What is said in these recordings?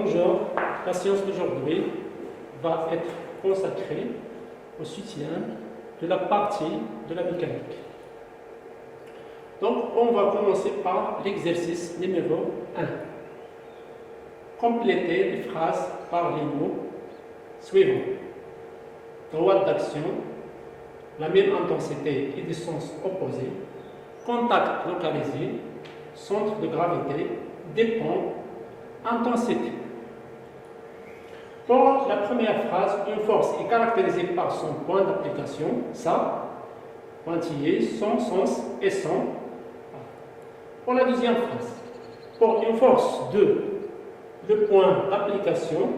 Bonjour, la séance d'aujourd'hui va être consacrée au soutien de la partie de la mécanique. Donc, on va commencer par l'exercice numéro 1. Compléter les phrases par les mots suivants. Droite d'action, la même intensité et des sens opposés, contact localisé, centre de gravité, dépend, intensité. Pour la première phrase, une force est caractérisée par son point d'application, sa, pointillé, son sens et son. Pour la deuxième phrase, pour une force 2, le point d'application,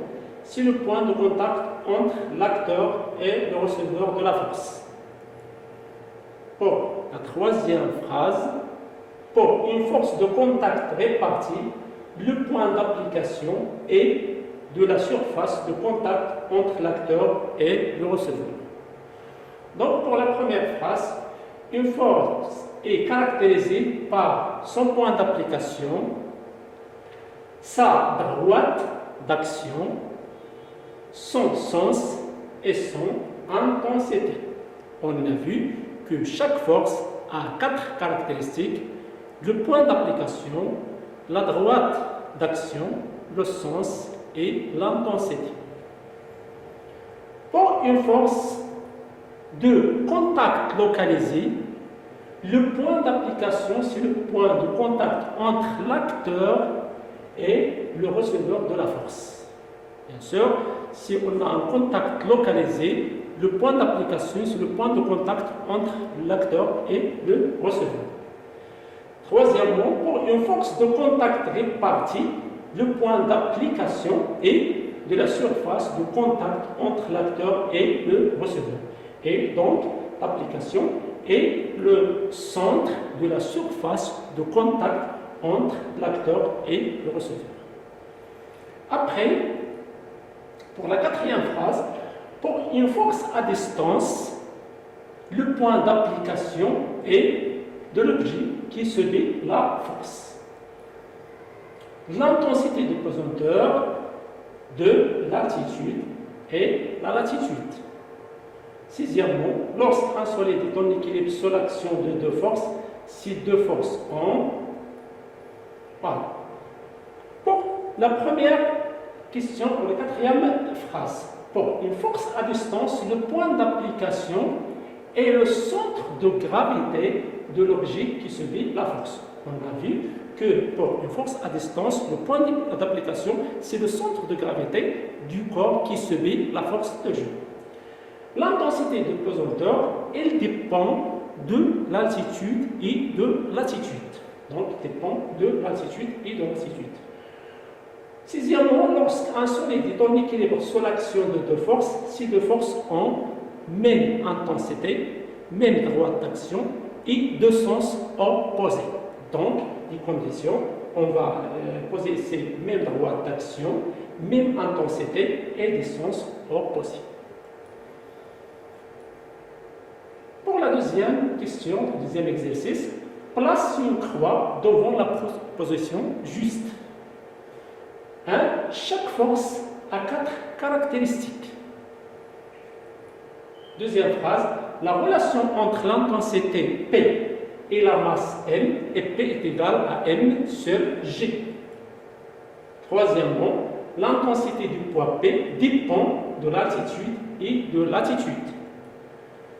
c'est le point de contact entre l'acteur et le receveur de la force. Pour la troisième phrase, pour une force de contact répartie, le point d'application est de la surface de contact entre l'acteur et le receveur. Donc, pour la première phrase, une force est caractérisée par son point d'application, sa droite d'action, son sens et son intensité. On a vu que chaque force a 4 caractéristiques: le point d'application, la droite d'action, le sens et l'intensité. Pour une force de contact localisé, le point d'application, c'est le point de contact entre l'acteur et le receveur de la force. Bien sûr, si on a un contact localisé, le point d'application, c'est le point de contact entre l'acteur et le receveur. Troisièmement, pour une force de contact répartie, le point d'application est de la surface de contact entre l'acteur et le receveur. Et donc, l'application est le centre de la surface de contact entre l'acteur et le receveur. Après, pour la quatrième phrase, pour une force à distance, le point d'application est de l'objet qui subit la force. L'intensité du pesanteur, de l'altitude et la latitude. Sixièmement, lorsqu'un solide est en équilibre sous l'action de deux forces, si deux forces ont. Voilà. Pour la première question, pour la quatrième phrase, pour une force à distance, le point d'application est le centre de gravité de l'objet qui subit la force. On a vu que pour une force à distance, le point d'application, c'est le centre de gravité du corps qui subit la force de jeu. L'intensité de pesanteur, elle dépend de l'altitude et de latitude. Donc, dépend de l'altitude et de latitude. Sixièmement, lorsqu'un solide est en équilibre sous l'action de deux forces, ces deux forces ont même intensité, même droite d'action et deux sens opposés. Donc, les conditions, on va poser ces mêmes droites d'action, même intensité et des sens opposés. Pour la deuxième question, le deuxième exercice, place une croix devant la position juste. Chaque force a 4 caractéristiques. Deuxième phrase, la relation entre l'intensité P et la masse M, et P est égal à M sur G. Troisièmement, l'intensité du poids P dépend de l'altitude et de latitude.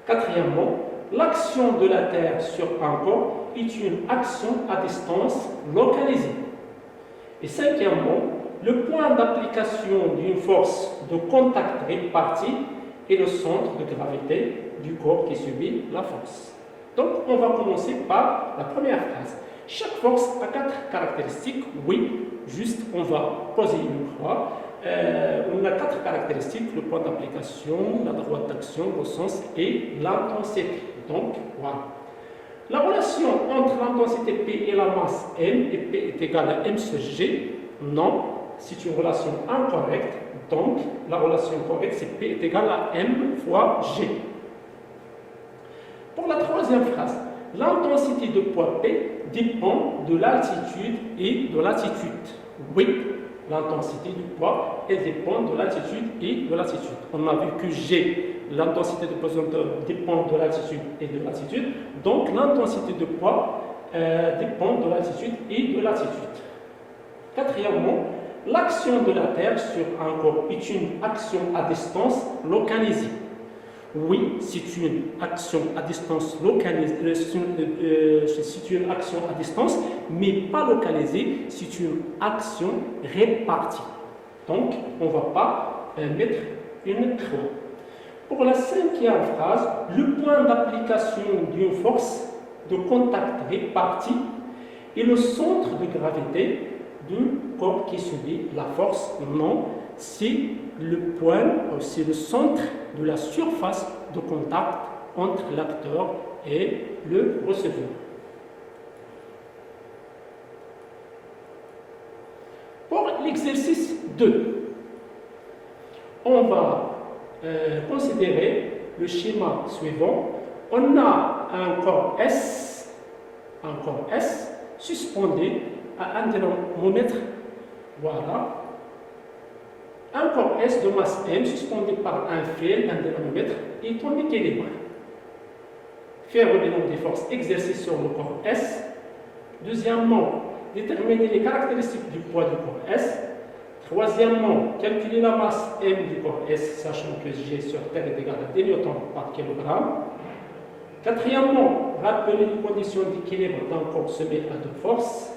Quatrièmement, l'action de la Terre sur un corps est une action à distance localisée. Et cinquièmement, le point d'application d'une force de contact répartie est le centre de gravité du corps qui subit la force. Donc, on va commencer par la première phrase. Chaque force a 4 caractéristiques. Oui, juste, on va poser une croix. On a 4 caractéristiques, le point d'application, la droite d'action, le sens et l'intensité. Donc, voilà. La relation entre l'intensité P et la masse M, et P est égal à M sur G, non, c'est une relation incorrecte. Donc, la relation correcte, c'est P est égal à M fois G. Pour la troisième phrase, l'intensité de poids P dépend de l'altitude et de latitude. Oui, l'intensité du poids, elle dépend de l'altitude et de latitude. On a vu que G, l'intensité de pesanteur dépend de l'altitude et de latitude. Donc l'intensité de poids dépend de l'altitude et de latitude. Quatrièmement, l'action de la Terre sur un corps est une action à distance localisée. Oui, c'est une action à distance localisée, c'est une action à distance, mais pas localisée, c'est une action répartie. Donc, on ne va pas mettre une croix. Pour la cinquième phrase, le point d'application d'une force de contact répartie est le centre de gravité du corps qui subit la force. Non, c'est le point, c'est le centre de la surface de contact entre l'acteur et le receveur. Pour l'exercice 2, on va considérer le schéma suivant. On a un corps S suspendu à un dynamomètre. Voilà. Un corps S de masse M suspendu par un fil, un dynamomètre, est en équilibre. Faire le bilan des forces exercées sur le corps S. Deuxièmement, déterminer les caractéristiques du poids du corps S. Troisièmement, calculer la masse M du corps S, sachant que G sur Terre est égal à 10 N par kilogramme. Quatrièmement, rappeler les conditions d'équilibre d'un corps soumis à deux forces.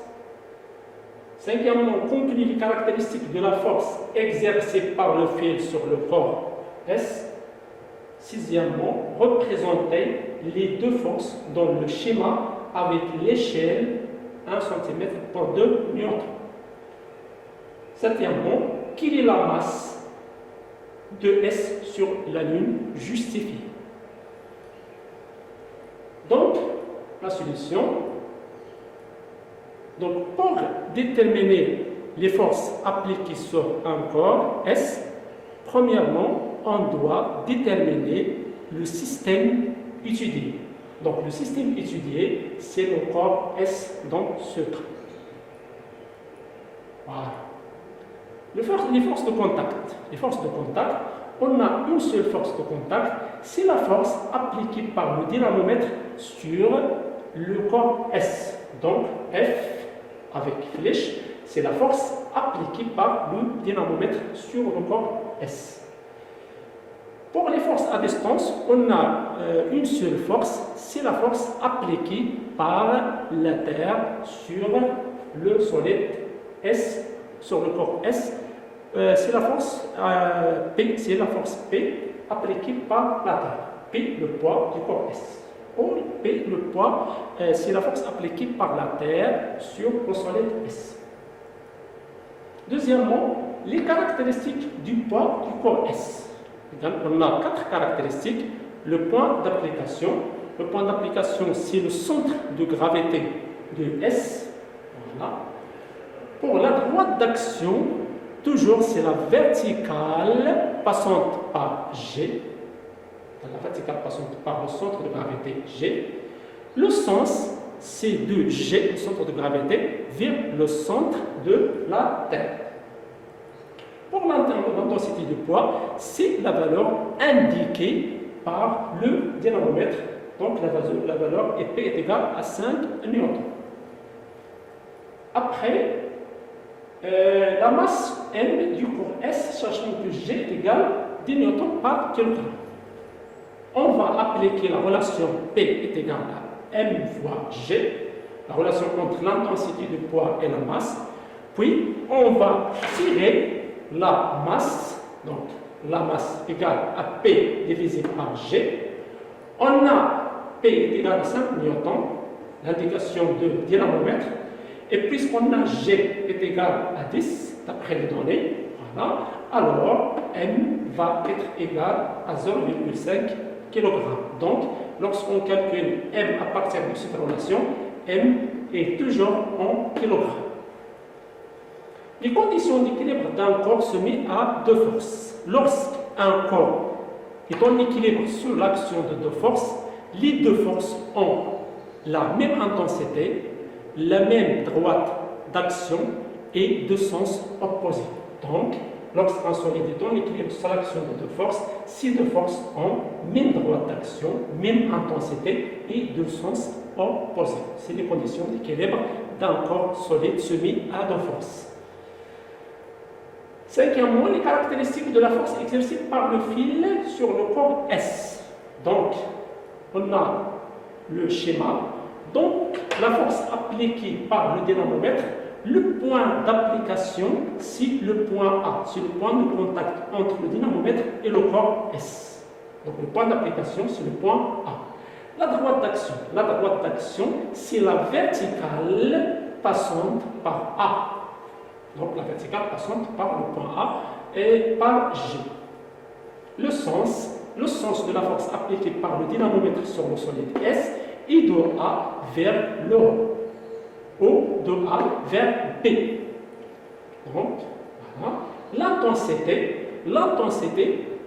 Cinquièmement, conclure les caractéristiques de la force exercée par le fil sur le corps S. Sixièmement, représenter les deux forces dans le schéma avec l'échelle 1 cm pour 2 newtons. Septièmement, quelle est la masse de S sur la Lune justifiée? Donc, la solution. Donc, pour déterminer les forces appliquées sur un corps S, premièrement, on doit déterminer le système étudié. Donc, le système étudié, c'est le corps S dans ce cas. Voilà. Les forces de contact. Les forces de contact, on a une seule force de contact, c'est la force appliquée par le dynamomètre sur le corps S. Donc, F avec flèche, c'est la force appliquée par le dynamomètre sur le corps S. Pour les forces à distance, on a une seule force, c'est la force appliquée par la Terre sur le solide S, sur le corps S. C'est la force P, c'est la force P appliquée par la Terre. P, le poids du corps S. Pour P, le poids, c'est la force appliquée par la Terre sur le solide S. Deuxièmement, les caractéristiques du poids du corps S. Donc, on a 4 caractéristiques. Le point d'application. Le point d'application, c'est le centre de gravité de S. Voilà. Pour la droite d'action, toujours c'est la verticale passante par G. La verticale passante par le centre de gravité G. Le sens, c'est de G, le centre de gravité, vers le centre de la Terre. Pour l'intensité du poids, c'est la valeur indiquée par le dynamomètre. Donc la valeur P est égale à 5 newtons. Après, la masse M du corps S, sachant que G est égal à 10 newtons par kilogramme. On va appliquer la relation P est égale à M fois G, la relation entre l'intensité du poids et la masse. Puis, on va tirer la masse, donc la masse égale à P divisé par G. On a P est égal à 5 newtons, l'indication de dynamomètre. Et puisqu'on a G est égal à 10, d'après les données, voilà, alors M va être égal à 0,5 kg. Donc, lorsqu'on calcule M à partir de cette relation, M est toujours en kilogrammes. Les conditions d'équilibre d'un corps se mettent à deux forces. Lorsqu'un corps est en équilibre sous l'action de deux forces, les deux forces ont la même intensité, la même droite d'action et de sens opposé. Donc, lorsqu'un solide est en équilibre sous l'action de deux forces, ces deux forces ont même droite d'action, même intensité et de sens opposé. C'est les conditions d'équilibre d'un corps solide soumis à deux forces. Cinquièmement, les caractéristiques de la force exercée par le fil sur le corps S. Donc, on a le schéma. Donc, la force appliquée par le dynamomètre, le point d'application, c'est le point A, c'est le point de contact entre le dynamomètre et le corps S. Donc, le point d'application, c'est le point A. La droite d'action, c'est la verticale passante par A. Donc, la verticale passante par le point A et par G. Le sens de la force appliquée par le dynamomètre sur le solide S est de A vers le haut, ou de A vers B. Donc, voilà. L'intensité,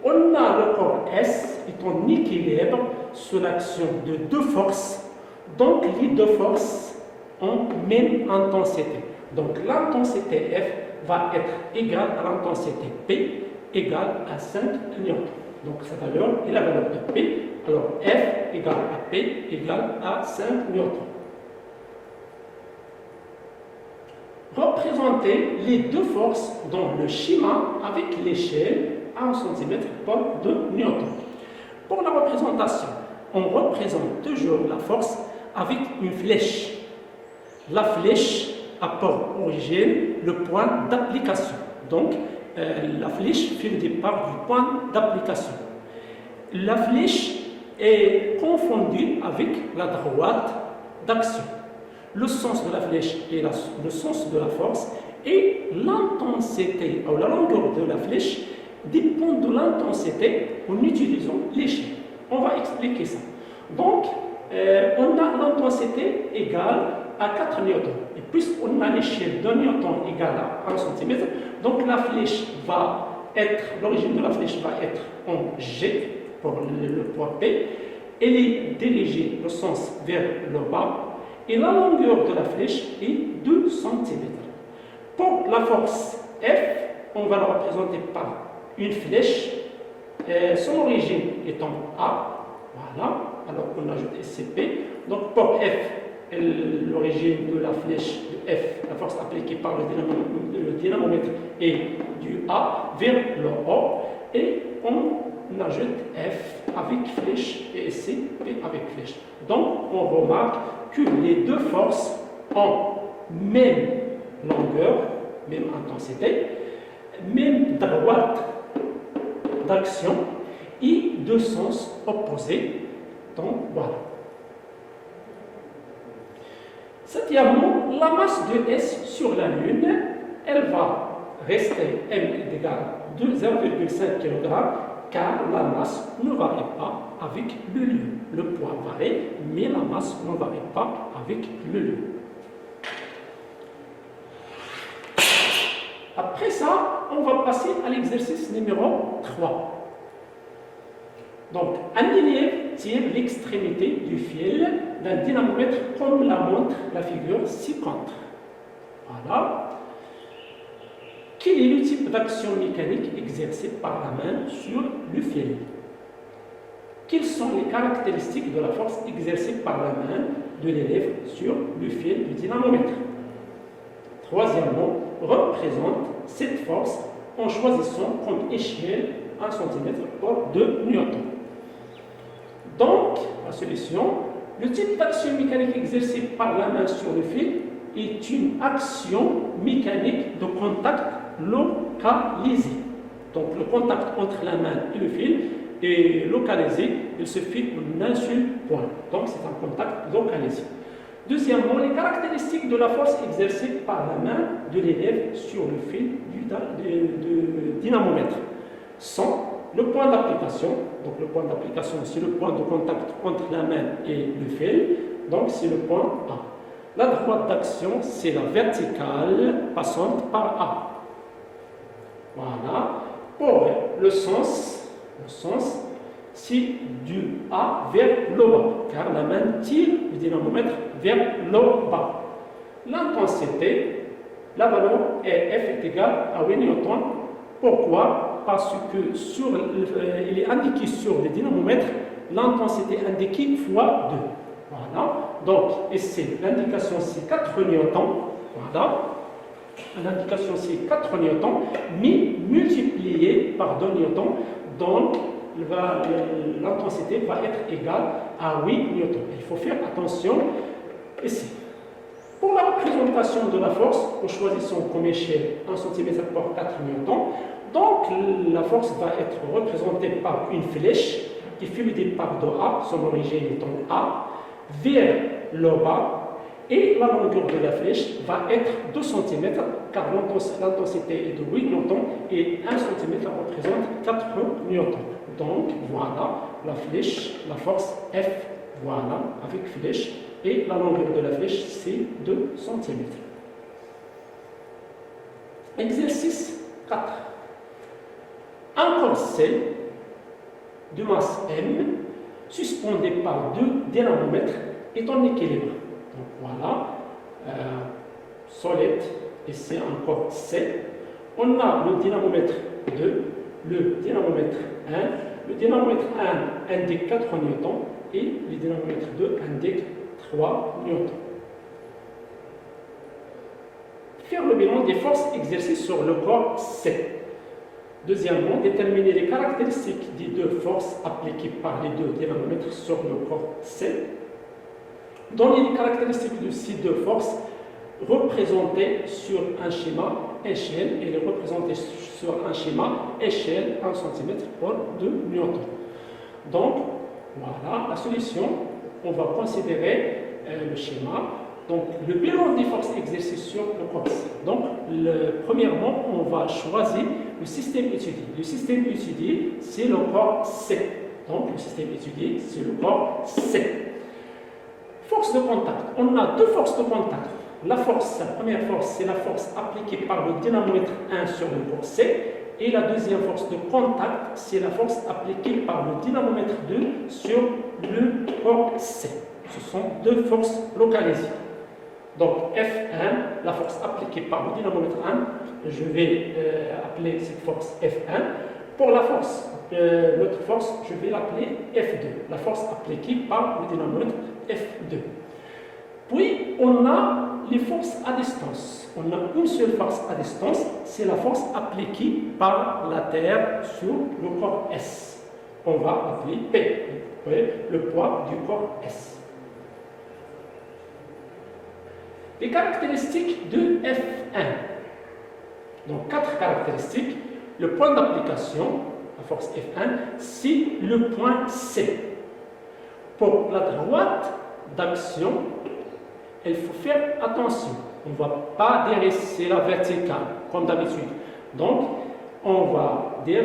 on a le corps S est en équilibre sous l'action de deux forces. Donc, les deux forces ont même intensité. Donc, l'intensité F va être égale à l'intensité P égale à 5 newtons. Donc, sa valeur est la valeur de P. Alors, F égale à P égale à 5 newtons. Représenter les deux forces dans le schéma avec l'échelle 1 cm par 2 newtons. Pour la représentation, on représente toujours la force avec une flèche. La flèche a pour origine le point d'application. Donc, la flèche fait le départ du point d'application. La flèche est confondue avec la droite d'action. Le sens de la flèche est le sens de la force et l'intensité ou la longueur de la flèche dépend de l'intensité en utilisant l'échelle. On va expliquer ça. Donc, on a l'intensité égale à 4 newtons. Et puisqu'on a l'échelle d'un newton égale à 1 cm, donc la flèche va être, l'origine de la flèche va être en G pour le poids P. Elle est dirigée le sens vers le bas et la longueur de la flèche est 2 cm. Pour la force F, on va la représenter par une flèche, son origine étant A, voilà, alors on ajoute SCP. Donc pour F, l'origine de la flèche de F, la force appliquée par le dynamomètre est du A vers le haut et on ajoute F avec flèche et SCP avec flèche. Donc on remarque que les deux forces ont même longueur, même intensité, même droite d'action et deux sens opposés. Donc voilà. Septièmement, la masse de S sur la Lune, elle va rester M égale de 0,5 kg car la masse ne varie pas avec le lieu. Le poids varie, mais la masse ne varie pas avec le lieu. Après ça, on va passer à l'exercice numéro 3. Donc, un élève tire l'extrémité du fil d'un dynamomètre comme la montre la figure ci-contre. Voilà. Quel est le type d'action mécanique exercée par la main sur le fil? Quelles sont les caractéristiques de la force exercée par la main de l'élève sur le fil du dynamomètre? Troisièmement, représente cette force en choisissant comme échelle 1 cm par 2 newtons. Donc, la solution, le type d'action mécanique exercée par la main sur le fil est une action mécanique de contact localisé. Donc, le contact entre la main et le fil est localisé, il se fait en un seul point. Donc, c'est un contact localisé. Deuxièmement, les caractéristiques de la force exercée par la main de l'élève sur le fil du dynamomètre sont le point d'application. Donc, le point d'application, c'est le point de contact entre la main et le fil. Donc, c'est le point A. La droite d'action, c'est la verticale passante par A. Voilà. Pour le sens, c'est du A vers le bas, car la main tire le dynamomètre vers le bas. L'intensité, la valeur F est égale à 8 newtons. Pourquoi? Parce que il est indiqué sur le dynamomètre l'intensité indiquée fois 2. Voilà. Donc, ici, l'indication c'est 4 newtons. Voilà. L'indication c'est 4 newtons, mais multiplié par 2 newtons. Donc, l'intensité va être égale à 8 newtons. Il faut faire attention ici. Pour la représentation de la force, nous choisissons comme échelle 1 cm par 4 newtons. Donc, la force va être représentée par une flèche qui fait le départ de A, son origine étant A, vers le bas, et la longueur de la flèche va être 2 cm, car l'intensité est de 8 newtons, et 1 cm représente 4 newtons. Donc, voilà la flèche, la force F, voilà, avec flèche, et la longueur de la flèche, c'est 2 cm. Exercice 4. Un corset de masse M, suspendu par 2 dynamomètres, est en équilibre. Donc voilà, solide, et c'est encore C. On a le dynamomètre 2, le dynamomètre 1. Le dynamomètre 1 indique 4 newtons et le dynamomètre 2 indique 3 newtons. Faire le bilan des forces exercées sur le corps C. Deuxièmement, déterminer les caractéristiques des deux forces appliquées par les deux dynamomètres sur le corps C. Donner les caractéristiques de ces deux forces représentées sur un schéma échelle et les représenter sur un schéma échelle 1 cm pour 2 newtons. Donc, voilà la solution. On va considérer le schéma. Donc, le bilan des forces exercées sur le corps C. Donc, premièrement, on va choisir le système étudié. Le système étudié, c'est le corps C. Donc, le système étudié, c'est le corps C. Force de contact. On a deux forces de contact. La première force, c'est la force appliquée par le dynamomètre 1 sur le corps C. Et la deuxième force de contact, c'est la force appliquée par le dynamomètre 2 sur le corps C. Ce sont deux forces localisées. Donc F1, la force appliquée par le dynamomètre 1, je vais appeler cette force F1. Pour la force, l'autre force, je vais l'appeler F2, la force appliquée par le dynamomètre F2. Puis, on a les forces à distance. On a une seule force à distance, c'est la force appliquée par la Terre sur le corps S. On va appeler P, le poids du corps S. Les caractéristiques de F1. Donc, 4 caractéristiques. Le point d'application, la force F1, c'est le point C. Pour la droite d'action, il faut faire attention. On ne va pas dire c'est la verticale, comme d'habitude. Donc, on va dire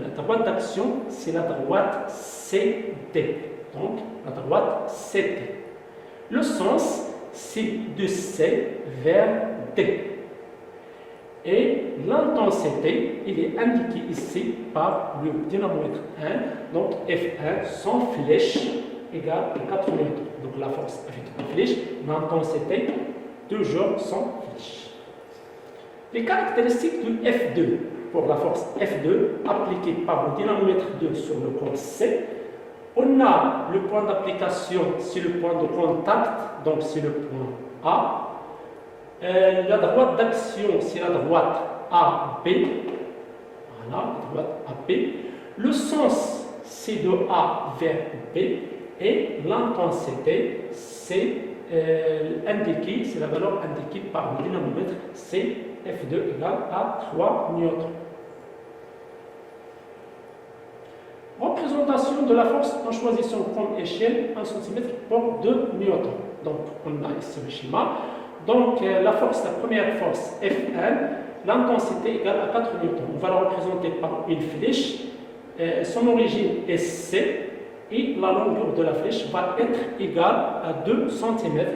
la droite d'action, c'est la droite CD. Donc, la droite CD. Le sens, c'est de C vers D. Et l'intensité, il est indiqué ici par le dynamomètre 1. Donc, F1 sans flèche égale 4 newtons. Donc, la force avec la flèche, l'intensité toujours sans flèche. Les caractéristiques du F2. Pour la force F2 appliquée par le dynamomètre 2 sur le corps C, on a le point d'application, c'est le point de contact, donc c'est le point A. La droite d'action, c'est la droite AB. Voilà, la droite AB. Le sens, c'est de A vers B. Et l'intensité, c'est indiqué, c'est la valeur indiquée par le dynamomètre, c'est F2 égale à 3 newtons. Représentation de la force en choisissant comme échelle 1 cm pour 2 newtons. Donc, on a ici le schéma. Donc, la première force F1, l'intensité égale à 4 newtons. On va la représenter par une flèche. Son origine est C. Et la longueur de la flèche va être égale à 2 cm.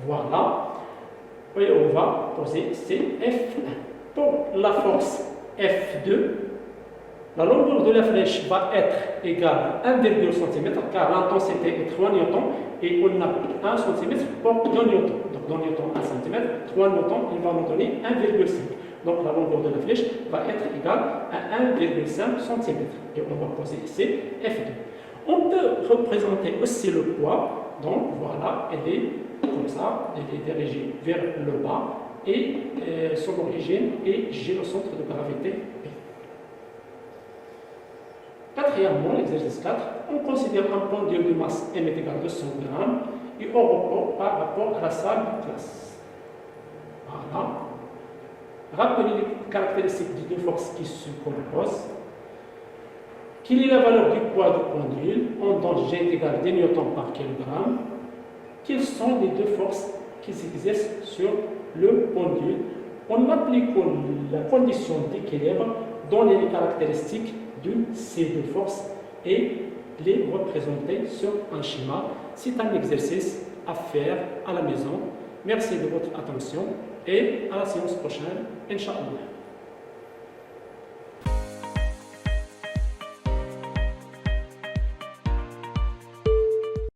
Voilà. Et on va poser C F1. Pour la force F2, La longueur de la flèche va être égale à 1,2 cm car l'intensité est 3 newtons et on a 1 cm pour 2 newtons. Donc 2 newtons 1 cm, 3 newtons, il va nous donner 1,5. Donc la longueur de la flèche va être égale à 1,5 cm. Et on va poser ici F2. On peut représenter aussi le poids. Donc voilà, elle est comme ça, elle est dirigée vers le bas et son origine est G, le centre de gravité P. Quatrièmement, l'exercice 4, on considère un pendule de masse M est égal à 200 grammes et on report par rapport à la salle de classe. Voilà. Rappelez les caractéristiques des deux forces qui se composent. Quelle est la valeur du poids du pendule? On donne G est égal à 10 newtons par kilogramme. Quelles sont les deux forces qui s'exercent sur le pendule? En appliquant la condition d'équilibre, donner les caractéristiques de ces deux forces et les représenter sur un schéma. C'est un exercice à faire à la maison. Merci de votre attention et à la séance prochaine, Inch'Allah.